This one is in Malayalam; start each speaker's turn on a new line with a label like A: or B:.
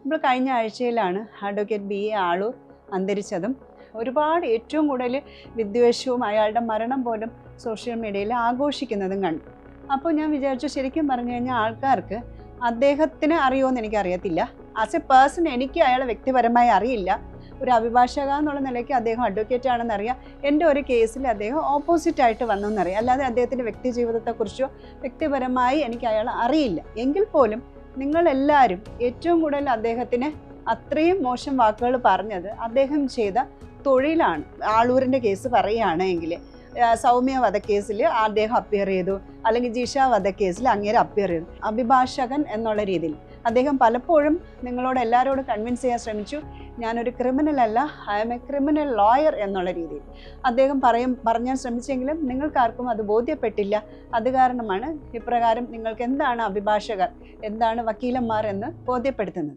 A: ഇപ്പോൾ കഴിഞ്ഞ ആഴ്ചയിലാണ് അഡ്വക്കേറ്റ് ബി എ ആളൂർ അന്തരിച്ചതും ഒരുപാട് ഏറ്റവും കൂടുതൽ വിദ്വേഷവും അയാളുടെ മരണം പോലും സോഷ്യൽ മീഡിയയിൽ ആഘോഷിക്കുന്നതും കണ്ടു. അപ്പോൾ ഞാൻ വിചാരിച്ചു, ശരിക്കും പറഞ്ഞു കഴിഞ്ഞാൽ ആൾക്കാർക്ക് അദ്ദേഹത്തിന് അറിയുമെന്ന് എനിക്കറിയത്തില്ല. ആസ് എ പേഴ്സൺ എനിക്ക് അയാളെ വ്യക്തിപരമായി അറിയില്ല. ഒരു അഭിഭാഷക എന്നുള്ള നിലയ്ക്ക് അദ്ദേഹം അഡ്വക്കേറ്റ് ആണെന്നറിയാം. എൻ്റെ ഒരു കേസിൽ അദ്ദേഹം ഓപ്പോസിറ്റായിട്ട് വന്നെന്നറിയാം. അല്ലാതെ അദ്ദേഹത്തിൻ്റെ വ്യക്തി ജീവിതത്തെക്കുറിച്ചോ വ്യക്തിപരമായി എനിക്ക് അയാളെ അറിയില്ല. എങ്കിൽ പോലും നിങ്ങളെല്ലാവരും ഏറ്റവും കൂടുതൽ അദ്ദേഹത്തിന് അത്രയും മോശം വാക്കുകൾ പറഞ്ഞത് അദ്ദേഹം ചെയ്ത തൊഴിലാണ്. ആളൂരിൻ്റെ കേസ് പറയുകയാണെങ്കിൽ സൗമ്യ വധക്കേസിൽ അദ്ദേഹം അപ്പിയർ ചെയ്തു, അല്ലെങ്കിൽ ജിഷ വധക്കേസിൽ അങ്ങേരെ അപ്പിയർ ചെയ്തു. അഭിഭാഷകൻ എന്നുള്ള രീതിയിൽ അദ്ദേഹം പലപ്പോഴും നിങ്ങളോട് എല്ലാവരോടും കൺവിൻസ് ചെയ്യാൻ ശ്രമിച്ചു, ഞാനൊരു ക്രിമിനൽ അല്ല, I M A criminal lawyer എന്നുള്ള രീതിയിൽ അദ്ദേഹം പറയാൻ ശ്രമിച്ചെങ്കിലും നിങ്ങൾക്കാർക്കും അത് ബോധ്യപ്പെട്ടില്ല. അത് കാരണമാണ് ഇപ്രകാരം നിങ്ങൾക്ക് എന്താണ് അഭിഭാഷകർ, എന്താണ് വക്കീലന്മാർ എന്ന് ബോധ്യപ്പെടുത്തുന്നത്.